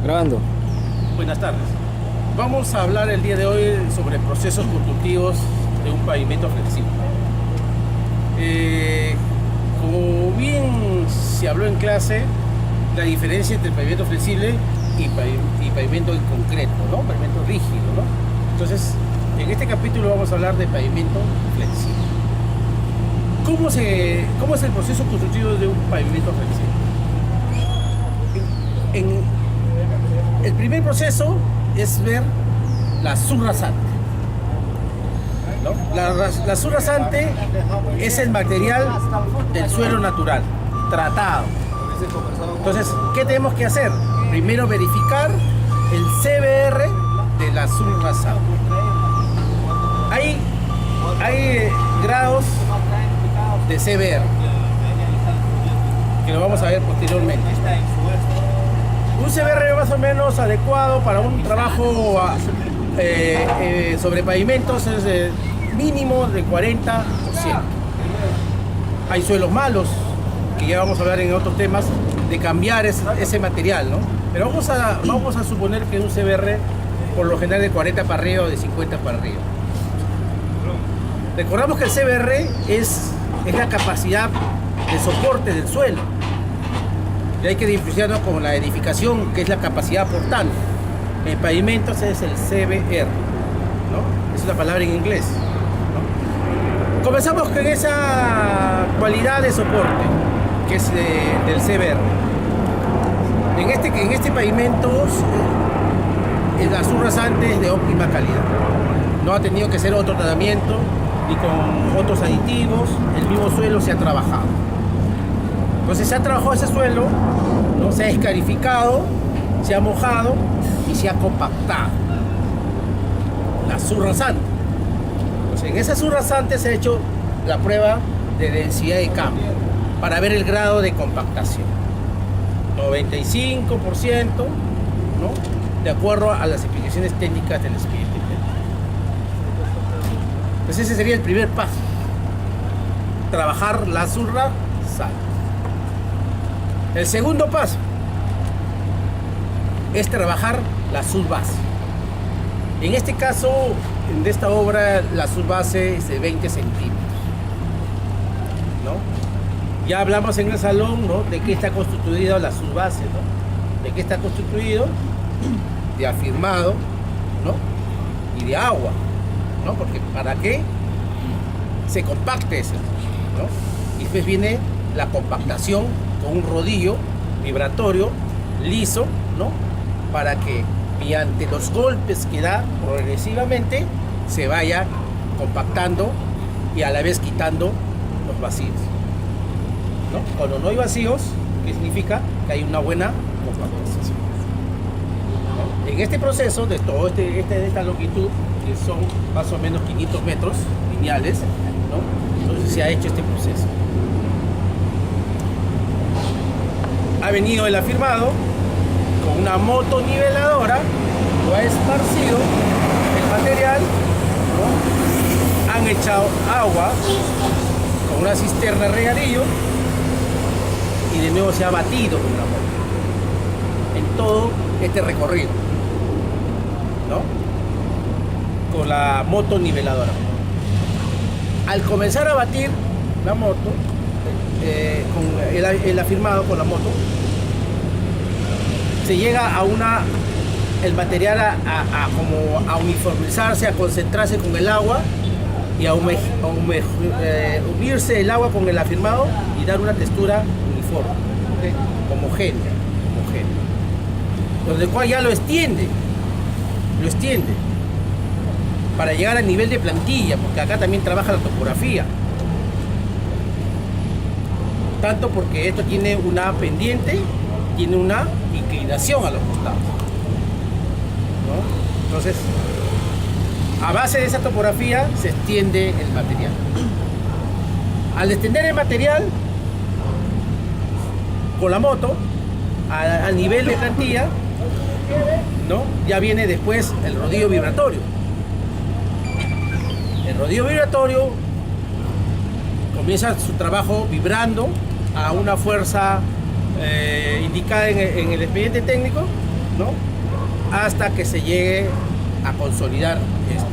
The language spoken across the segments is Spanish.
Grabando. Buenas tardes. Vamos a hablar el día de hoy sobre procesos constructivos de un pavimento flexible. Como bien se habló en clase, la diferencia entre pavimento flexible y pavimento en concreto, ¿no? Pavimento rígido, ¿no? Entonces, en este capítulo vamos a hablar de pavimento flexible. ¿Cómo es el proceso constructivo de un pavimento flexible? El primer proceso es ver la subrasante, ¿no? La subrasante es el material del suelo natural, tratado. Entonces, ¿qué tenemos que hacer? Primero verificar el CBR de la subrasante. Hay grados de CBR, que lo vamos a ver posteriormente. Un CBR más o menos adecuado para un trabajo sobre pavimentos es mínimo de 40%. Hay suelos malos, que ya vamos a hablar en otros temas, de cambiar ese material, ¿no? Pero vamos a suponer que un CBR por lo general de 40 para arriba o de 50 para arriba. Recordamos que el CBR es la capacidad de soporte del suelo. Y hay que diferenciarlo con la edificación, que es la capacidad portante. En pavimentos es el CBR, ¿no? Es una palabra en inglés, ¿no? Comenzamos con esa cualidad de soporte, que es del CBR. En este pavimento, la subrasante es de óptima calidad. No ha tenido que hacer otro tratamiento, ni con otros aditivos. El mismo suelo se ha trabajado. Entonces se ha trabajado ese suelo, ¿no? Se ha escarificado, se ha mojado y se ha compactado. La subrasante. Entonces en esa subrasante se ha hecho la prueba de densidad de cambio para ver el grado de compactación. 95%, ¿no? De acuerdo a las explicaciones técnicas del expediente. Entonces ese sería el primer paso. Trabajar la subrasante. El segundo paso es trabajar la subbase. En este caso, de esta obra, la subbase es de 20 centímetros, ¿no? Ya hablamos en el salón, ¿no? De qué está constituida la subbase, ¿no? De qué está constituido, de afirmado, ¿no? Y de agua, ¿no? Porque para que se compacte eso, ¿no? Y después viene la compactación con un rodillo vibratorio liso, ¿no? Para que mediante los golpes que da progresivamente se vaya compactando y a la vez quitando los vacíos, ¿no? Cuando no hay vacíos, ¿qué significa? Que hay una buena compactación, ¿no? En este proceso de todo esta longitud, que son más o menos 500 metros lineales, ¿no? Entonces se ha hecho este proceso. Ha venido el afirmado con una motoniveladora, lo ha esparcido el material, ¿no? Han echado agua con una cisterna de regadillo y de nuevo se ha batido con la moto en todo este recorrido, ¿no? Con la motoniveladora. Al comenzar a batir la moto, con el afirmado con la moto, se llega el material a uniformizarse, a concentrarse con el agua y a unirse el agua con el afirmado y dar una textura uniforme, ¿okay? Homogénea, donde el cual ya lo extiende para llegar al nivel de plantilla, porque acá también trabaja la topografía. Tanto porque esto tiene una pendiente, tiene una inclinación a los costados, ¿no? Entonces, a base de esa topografía se extiende el material. Al extender el material con la moto al nivel de plantilla, ¿no? Ya viene después el rodillo vibratorio. El rodillo vibratorio comienza su trabajo vibrando a una fuerza indicada en el expediente técnico, ¿no? Hasta que se llegue a consolidar esto.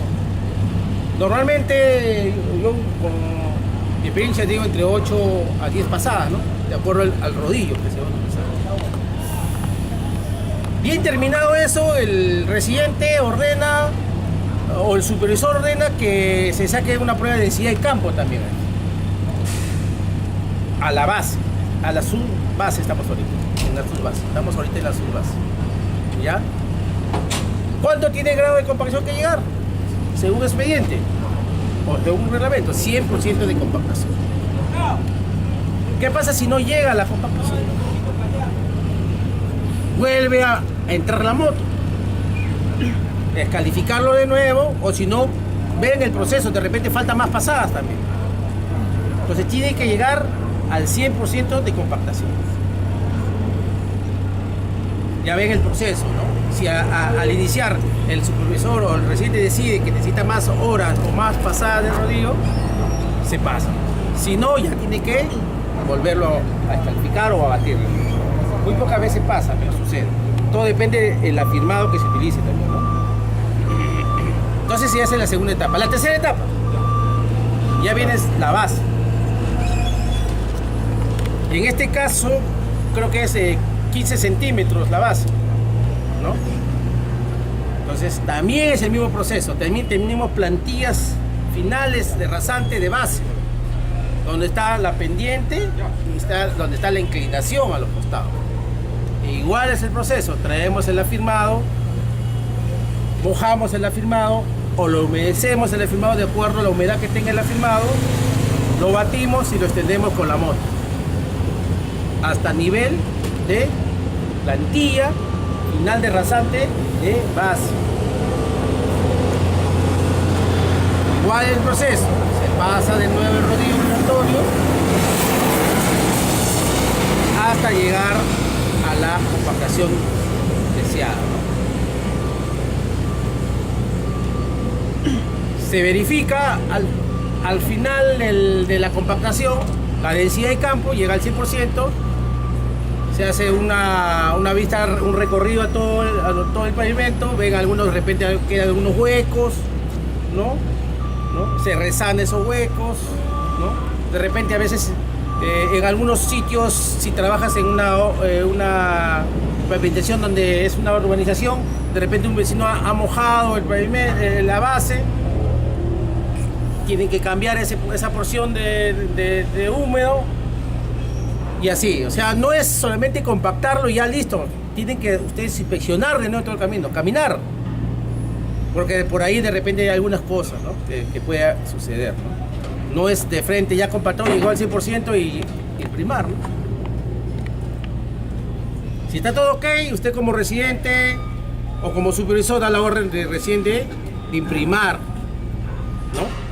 Normalmente, yo con mi experiencia digo entre 8 a 10 pasadas, ¿no? De acuerdo al rodillo que se va a utilizar. Bien terminado eso, el residente ordena, o el supervisor ordena que se saque una prueba de densidad de campo también. A la base, a la subbase estamos ahorita, en la subbase. Estamos ahorita en la subbase. ¿Ya? ¿Cuánto tiene grado de compactación que llegar? Según expediente o según reglamento, 100% de compactación. ¿Qué pasa si no llega a la compactación? Vuelve a entrar la moto, descalificarlo de nuevo, o si no, ven el proceso, de repente faltan más pasadas también. Entonces tiene que llegar al 100% de compactación. Ya ven el proceso, ¿no? Si al iniciar el supervisor o el residente decide que necesita más horas o más pasadas de rodillo, se pasa. Si no, ya tiene que volverlo a descalificar o a batirlo. Muy pocas veces pasa, pero sucede. Todo depende del afirmado que se utilice también, ¿no? Entonces se hace la segunda etapa. La tercera etapa, ya viene la base. En este caso, creo que es 15 centímetros la base, ¿no? Entonces también es el mismo proceso. También tenemos plantillas finales de rasante de base, donde está la pendiente y donde está la inclinación a los costados. Igual es el proceso, traemos el afirmado, mojamos el afirmado o lo humedecemos el afirmado de acuerdo a la humedad que tenga el afirmado, lo batimos y lo extendemos con la moto hasta nivel de plantilla final de rasante de base. Igual el proceso, se pasa de nuevo el rodillo giratorio hasta llegar a la compactación deseada, ¿no? Se verifica al final de la compactación la densidad de campo, llega al 100%, se hace una vista, un recorrido a todo el pavimento, ven algunos, de repente quedan algunos huecos, ¿no? Se resanan esos huecos, ¿no? De repente a veces en algunos sitios, si trabajas en una pavimentación donde es una urbanización, de repente un vecino ha mojado el pavimento, la base, tienen que cambiar esa porción de húmedo y así. O sea, no es solamente compactarlo y ya listo, tienen que ustedes inspeccionar de nuevo todo el camino, caminar, porque por ahí de repente hay algunas cosas, ¿no? que pueda suceder, ¿no? No es de frente ya compactado, llegó al 100% y imprimar, ¿no? Si está todo ok, usted como residente o como supervisor da la orden de residente de imprimar, ¿no?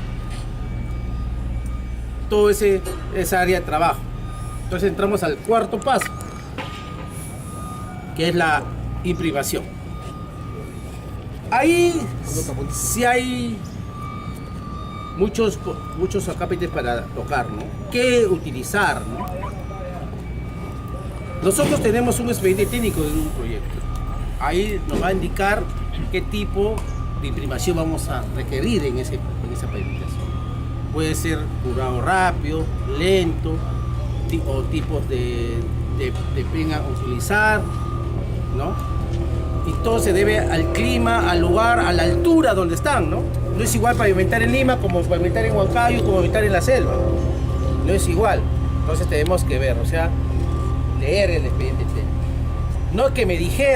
Todo esa área de trabajo. Entonces entramos al cuarto paso, que es la imprimación. Ahí sí hay muchos acápites para tocar, ¿no? ¿Qué utilizar, no? Nosotros tenemos un expediente técnico de un proyecto. Ahí nos va a indicar qué tipo de imprimación vamos a requerir en esa pavimentación. Puede ser curado rápido, lento, o tipos de pena a utilizar, ¿no? Y todo se debe al clima, al lugar, a la altura donde están, ¿no? No es igual pavimentar en Lima como pavimentar en Huancayo, como pavimentar en la selva. No es igual. Entonces tenemos que ver, o sea, leer el expediente técnico. No que me dijera